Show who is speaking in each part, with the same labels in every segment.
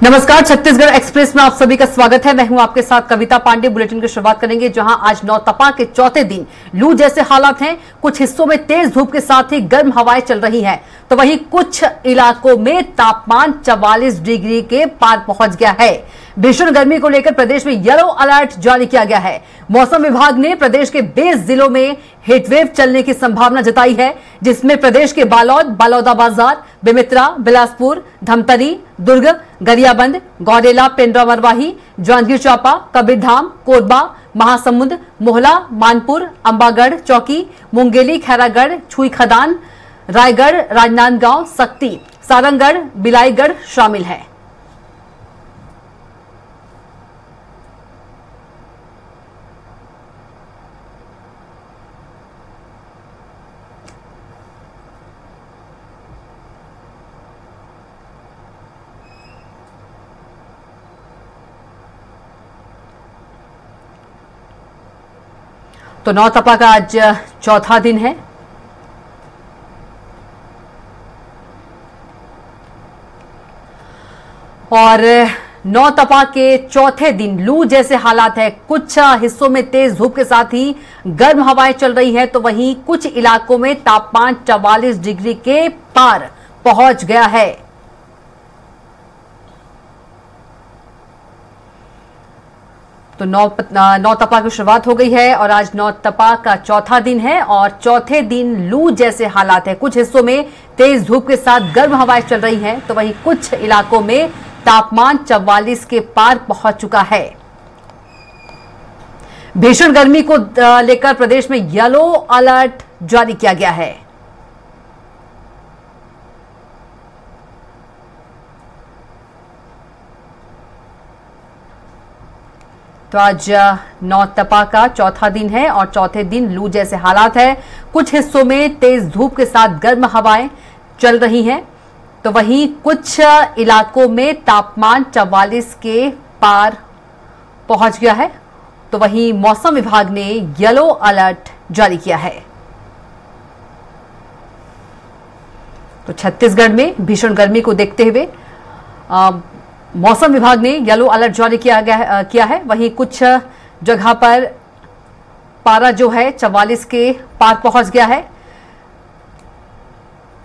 Speaker 1: नमस्कार, छत्तीसगढ़ एक्सप्रेस में आप सभी का स्वागत है। मैं हूं आपके साथ कविता पांडे। बुलेटिन की शुरुआत करेंगे जहां आज नौतपा के चौथे दिन लू जैसे हालात हैं। कुछ हिस्सों में तेज धूप के साथ ही गर्म हवाएं चल रही हैं, तो वहीं कुछ इलाकों में तापमान 44 डिग्री के पार पहुंच गया है। भीषण गर्मी को लेकर प्रदेश में येलो अलर्ट जारी किया गया है। मौसम विभाग ने प्रदेश के 20 जिलों में हीटवेव चलने की संभावना जताई है, जिसमें प्रदेश के बालोद, बलौदाबाजार, बेमेतरा, बिलासपुर, धमतरी, दुर्ग, गरियाबंद, गौरेला, पेंड्रा मरवाही, जांजगीर चांपा, कबीरधाम, कोरबा, महासमुंद, मोहला, मानपुर, अंबागढ़ चौकी, मुंगेली, खैरागढ़, छुई खदान, रायगढ़, राजनांदगांव, सक्ती, सारंगगढ़, बिलाईगढ़ शामिल है। तो नौतपा का आज चौथा दिन है और नौतपा के चौथे दिन लू जैसे हालात है। कुछ हिस्सों में तेज धूप के साथ ही गर्म हवाएं चल रही है, तो वहीं कुछ इलाकों में तापमान 44 डिग्री के पार पहुंच गया है। तो नौतपा की शुरुआत हो गई है और आज नौतपा का चौथा दिन है और चौथे दिन लू जैसे हालात है। कुछ हिस्सों में तेज धूप के साथ गर्म हवाएं चल रही हैं, तो वहीं कुछ इलाकों में तापमान 44 के पार पहुंच चुका है। भीषण गर्मी को लेकर प्रदेश में येलो अलर्ट जारी किया गया है। तो आज नौतपा का चौथा दिन है और चौथे दिन लू जैसे हालात है। कुछ हिस्सों में तेज धूप के साथ गर्म हवाएं चल रही हैं, तो वहीं कुछ इलाकों में तापमान 44 के पार पहुंच गया है। तो वहीं मौसम विभाग ने येलो अलर्ट जारी किया है। तो छत्तीसगढ़ में भीषण गर्मी को देखते हुए मौसम विभाग ने येलो अलर्ट जारी किया है। वहीं कुछ जगह पर पारा जो है 44 के पार पहुंच गया है।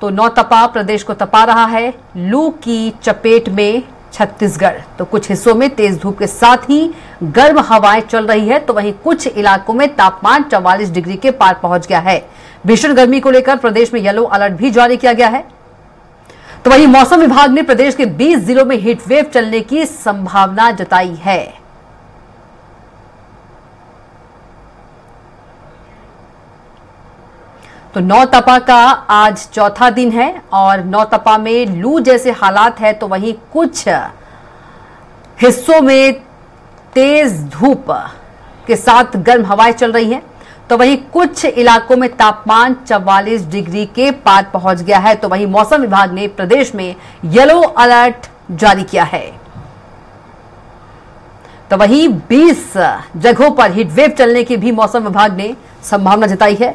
Speaker 1: तो नौतपा प्रदेश को तपा रहा है। लू की चपेट में छत्तीसगढ़। तो कुछ हिस्सों में तेज धूप के साथ ही गर्म हवाएं चल रही है, तो वहीं कुछ इलाकों में तापमान 44 डिग्री के पार पहुंच गया है। भीषण गर्मी को लेकर प्रदेश में येलो अलर्ट भी जारी किया गया है। तो वहीं मौसम विभाग ने प्रदेश के 20 जिलों में हीटवेव चलने की संभावना जताई है। तो नौतपा का आज चौथा दिन है और नौतपा में लू जैसे हालात है, तो वहीं कुछ हिस्सों में तेज धूप के साथ गर्म हवाएं चल रही हैं, तो वहीं कुछ इलाकों में तापमान 44 डिग्री के पार पहुंच गया है। तो वहीं मौसम विभाग ने प्रदेश में येलो अलर्ट जारी किया है। तो वहीं 20 जगहों पर हीटवेव चलने की भी मौसम विभाग ने संभावना जताई है।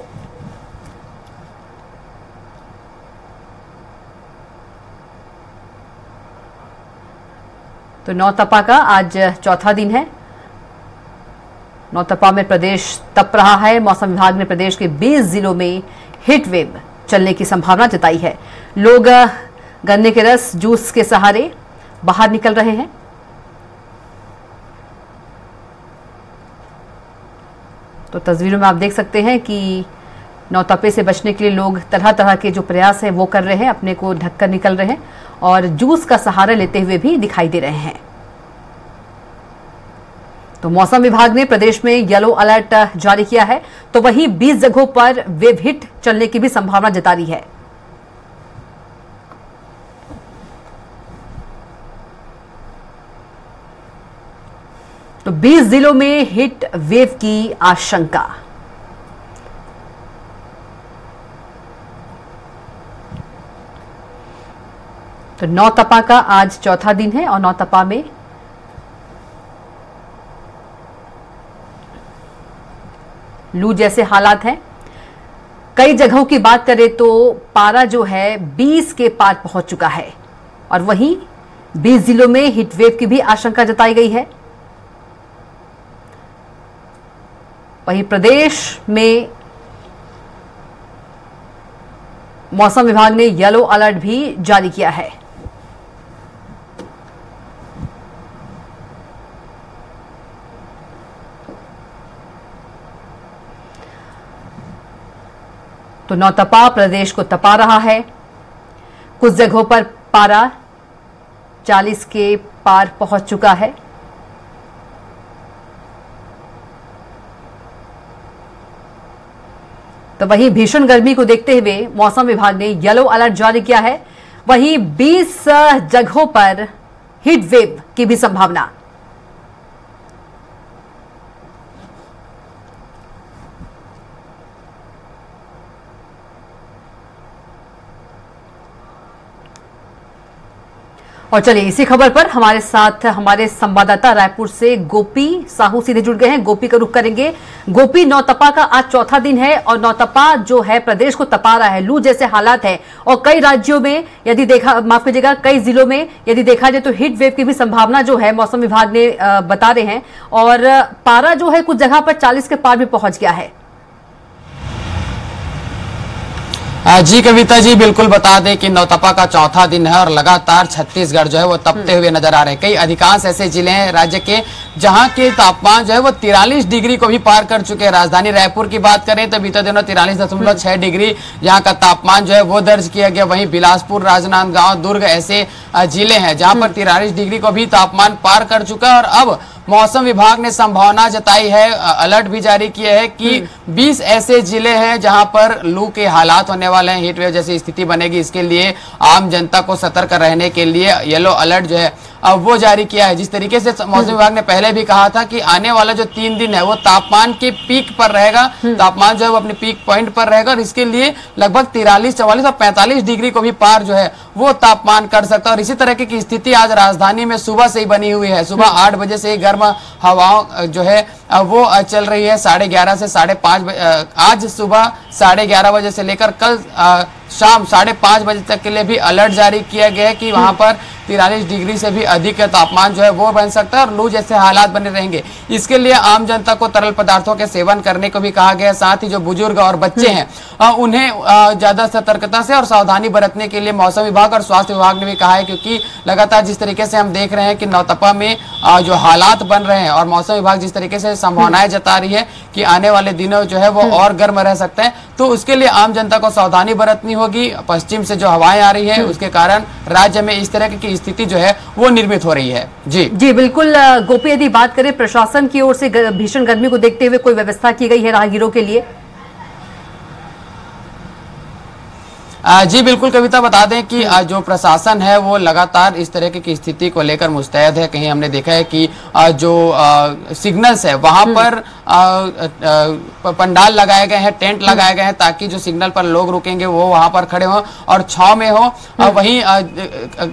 Speaker 1: तो नौतपा का आज चौथा दिन है। नौतपा में प्रदेश तप रहा है। मौसम विभाग ने प्रदेश के 20 जिलों में हीटवेव चलने की संभावना जताई है। लोग गन्ने के रस, जूस के सहारे बाहर निकल रहे हैं। तो तस्वीरों में आप देख सकते हैं कि नौतपे से बचने के लिए लोग तरह तरह के जो प्रयास है वो कर रहे हैं, अपने को ढककर निकल रहे हैं और जूस का सहारा लेते हुए भी दिखाई दे रहे हैं। तो मौसम विभाग ने प्रदेश में येलो अलर्ट जारी किया है, तो वहीं 20 जगहों पर वेव हिट चलने की भी संभावना जता रही है। तो 20 जिलों में हिट वेव की आशंका। तो नौतपा का आज चौथा दिन है और नौतपा में लू जैसे हालात हैं। कई जगहों की बात करें तो पारा जो है 20 के पार पहुंच चुका है और वहीं 20 जिलों में हीटवेव की भी आशंका जताई गई है। वहीं प्रदेश में मौसम विभाग ने येलो अलर्ट भी जारी किया है। तो नौतपा प्रदेश को तपा रहा है। कुछ जगहों पर पारा 40 के पार पहुंच चुका है। तो वहीं भीषण गर्मी को देखते हुए मौसम विभाग ने येलो अलर्ट जारी किया है। वहीं 20 जगहों पर हीट वेव की भी संभावना। और चलिए इसी खबर पर हमारे साथ हमारे संवाददाता रायपुर से गोपी साहू सीधे जुड़ गए हैं। गोपी का रुख करेंगे। गोपी, नौतपा का आज चौथा दिन है और नौतपा जो है प्रदेश को तपा रहा है, लू जैसे हालात है और कई राज्यों में यदि देखा, माफ कीजिएगा, कई जिलों में यदि देखा जाए तो हीट वेव की भी संभावना जो है मौसम विभाग ने बता रहे हैं और पारा जो है कुछ जगह पर 40 के पार भी पहुंच गया है।
Speaker 2: जी कविता जी, बिल्कुल बता दें कि नौतपा का चौथा दिन है और लगातार छत्तीसगढ़ जो है वो तपते हुए नजर आ रहे हैं। कई अधिकांश ऐसे जिले हैं राज्य के जहां के तापमान जो है वो 43 डिग्री को भी पार कर चुके हैं। राजधानी रायपुर की बात करें तो बीते दिनों 43.6 डिग्री यहाँ का तापमान जो है वो दर्ज किया गया। वहीं बिलासपुर, राजनांदगांव, दुर्ग ऐसे जिले हैं जहां पर 43 डिग्री को भी तापमान पार कर चुका है। और अब मौसम विभाग ने संभावना जताई है, अलर्ट भी जारी किया है कि 20 ऐसे जिले हैं जहां पर लू के हालात होने वाले हैं, हीट वेव जैसी स्थिति बनेगी। इसके लिए आम जनता को सतर्क रहने के लिए येलो अलर्ट जो है वो जारी किया है। जिस तरीके से मौसम विभाग ने पहले भी कहा था कि आने वाला जो 3 दिन है वो तापमान के पीक पर रहेगा, तापमान जो है वो अपने पीक पॉइंट पर रहेगा और इसके लिए लगभग 43, 44 और 45 डिग्री को भी पार जो है वो तापमान कर सकता है। और इसी तरह की स्थिति आज राजधानी में सुबह से ही बनी हुई है। सुबह 8 बजे से गर्म हवाओं जो है वो चल रही है 11:30 से 5:30 आज सुबह 11:30 बजे से लेकर कल शाम 5:30 बजे तक के लिए भी अलर्ट जारी किया गया है कि वहां पर 43 डिग्री से भी अधिक तापमान जो है वो बन सकता है और लू जैसे हालात बने रहेंगे। इसके लिए आम जनता को तरल पदार्थों के सेवन करने को भी कहा गया है। साथ ही जो बुजुर्ग और बच्चे हैं उन्हें ज्यादा सतर्कता से और सावधानी बरतने के लिए मौसम विभाग और स्वास्थ्य विभाग ने भी कहा है, क्योंकि लगातार जिस तरीके से हम देख रहे हैं कि नौतपा में जो हालात बन रहे हैं और मौसम विभाग जिस तरीके से संभावनाएं जता रही है कि आने वाले दिनों जो है वो और गर्म रह सकते हैं, तो उसके लिए आम जनता को सावधानी बरतनी होगी। पश्चिम से जो हवाएं आ रही है उसके कारण राज्य में इस तरह की स्थिति जो है वो निर्मित हो रही है। जी
Speaker 1: बिल्कुल गोपी, यदि बात करें प्रशासन की ओर से भीषण गर्मी को देखते हुए कोई व्यवस्था की गई है राहगीरों के लिए?
Speaker 2: जी बिल्कुल कविता, बता दें कि जो प्रशासन है वो लगातार इस तरह की स्थिति को लेकर मुस्तैद है। कहीं हमने देखा है कि जो सिग्नल्स है वहां पर पंडाल लगाए गए हैं, टेंट लगाए गए हैं ताकि जो सिग्नल पर लोग रुकेंगे वो वहां पर खड़े हों और छाव में हो। वहीं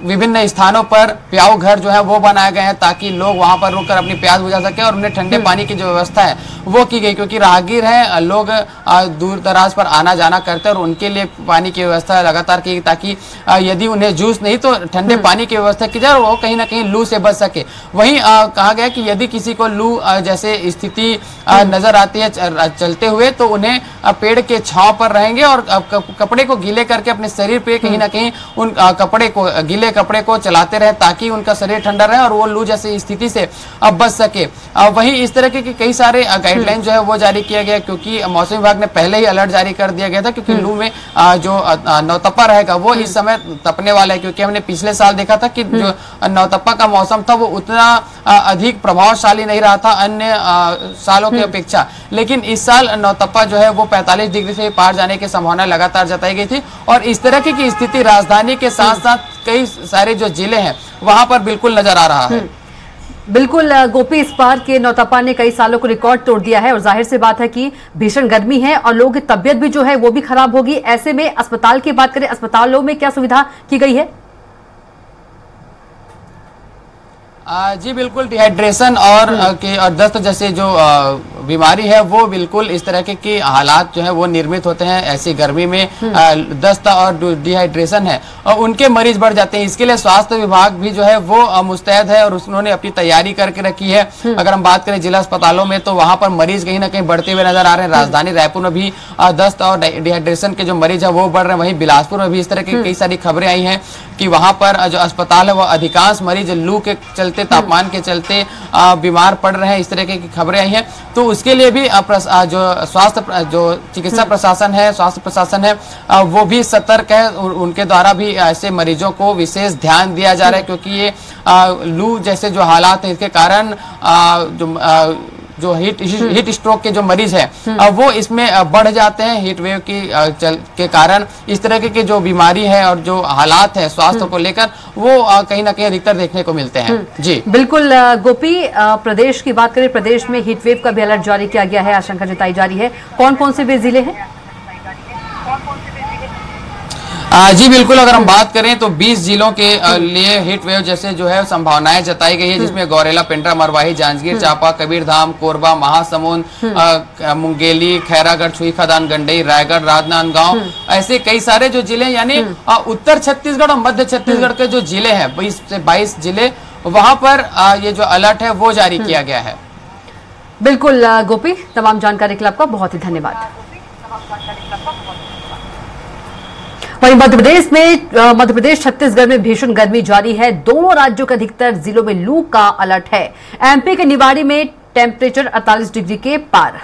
Speaker 2: विभिन्न स्थानों पर प्याऊ घर जो है वो बनाए गए हैं ताकि लोग वहां पर रुककर अपनी प्यास बुझा सके और उन्हें ठंडे पानी की जो व्यवस्था है वो की गई, क्योंकि राहगीर है, लोग दूर दराज पर आना जाना करते हैं और उनके लिए पानी की व्यवस्था लगातार की ताकि यदि उन्हें जूस नहीं तो ठंडे पानी की व्यवस्था की जाए और वो कहीं ना कहीं लू से बच सके। वहीं कहा गया कि यदि किसी को लू जैसे स्थिति नजर आती है चलते हुए तो उन्हें पेड़ के छांव पर रहेंगे और कपड़े को गीले करके अपने शरीर पे कहीं ना कहीं उन गीले कपड़े को चलाते रहे ताकि उनका शरीर ठंडा रहे और वो लू जैसी स्थिति से बच सके। वहीं इस तरह के कई सारे गाइडलाइन जो है वो जारी किया गया, क्योंकि मौसम विभाग ने पहले ही अलर्ट जारी कर दिया गया था, क्योंकि लू में जो नौतपा रहेगा वो इस समय तपने वाला है। क्योंकि हमने पिछले साल देखा था कि जो नौतपा का मौसम था वो उतना अधिक प्रभावशाली नहीं रहा था अन्य सालों की अपेक्षा, लेकिन इस साल नौतपा जो है वो 45 डिग्री से पार जाने की संभावना लगातार जताई गई थी। और इस तरह की स्थिति राजधानी के साथ साथ कई सारे जो जिले हैं वहां पर बिल्कुल नजर आ रहा है।
Speaker 1: बिल्कुल गोपी, इस बार के नौतपा ने कई सालों को रिकॉर्ड तोड़ दिया है और जाहिर सी बात है कि भीषण गर्मी है और लोगों की तबीयत भी जो है वो भी खराब होगी। ऐसे में अस्पताल की बात करें, अस्पतालों में क्या सुविधा की गई है?
Speaker 2: जी बिल्कुल, डिहाइड्रेशन और दस्त जैसे जो बीमारी है वो बिल्कुल इस तरह के हालात जो है वो निर्मित होते हैं। ऐसी गर्मी में दस्त और डिहाइड्रेशन है और उनके मरीज बढ़ जाते हैं। इसके लिए स्वास्थ्य विभाग भी जो है वो मुस्तैद है और उन्होंने अपनी तैयारी करके रखी है। अगर हम बात करें जिला अस्पतालों में तो वहां पर मरीज कहीं ना कहीं बढ़ते हुए नजर आ रहे हैं। राजधानी रायपुर में भी दस्त और डिहाइड्रेशन के जो मरीज है वो बढ़ रहे हैं। वहीं बिलासपुर में भी इस तरह की कई सारी खबरें आई हैं कि वहां पर जो अस्पताल है वो अधिकांश मरीज लू के चलते, तापमान के चलते बीमार पड़ रहे हैं। इस तरह की खबरें आई हैं। तो उसके लिए भी जो चिकित्सा प्रशासन है, स्वास्थ्य प्रशासन है, वो भी सतर्क है। उनके द्वारा भी ऐसे मरीजों को विशेष ध्यान दिया जा रहा है क्योंकि ये लू जैसे जो हालात है इसके कारण जो हीट स्ट्रोक के जो मरीज है वो इसमें बढ़ जाते हैं। हीट वेव के कारण इस तरह के जो बीमारी है और जो हालात है स्वास्थ्य को लेकर वो कहीं ना कहीं अधिकतर देखने को मिलते हैं। जी बिल्कुल
Speaker 1: गोपी, प्रदेश की बात करें, प्रदेश में हीट वेव का भी अलर्ट जारी किया गया है, आशंका जताई जा रही है। कौन कौन से वे जिले हैं?
Speaker 2: जी बिल्कुल, अगर हम बात करें तो 20 जिलों के लिए हीट वेव जैसे जो है संभावनाएं जताई गई है, जिसमें गौरेला, पेंड्रा, मरवाही, जांजगीर चांपा, कबीरधाम, कोरबा, महासमुंद, मुंगेली, खैरागढ़, छुई खदान, गंडई, रायगढ़, राजनांदगांव, ऐसे कई सारे जो जिले यानी उत्तर छत्तीसगढ़ और मध्य छत्तीसगढ़ के जो जिले हैं 20 से 22 जिले, वहां पर ये जो अलर्ट है वो जारी किया गया है।
Speaker 1: बिल्कुल गोपी, तमाम जानकारी के लिए आपका बहुत ही धन्यवाद। वहीं मध्य प्रदेश छत्तीसगढ़ में भीषण गर्मी जारी है। दोनों राज्यों के अधिकतर जिलों में लू का अलर्ट है। एमपी के निवाड़ी में टेम्परेचर 48 डिग्री के पार।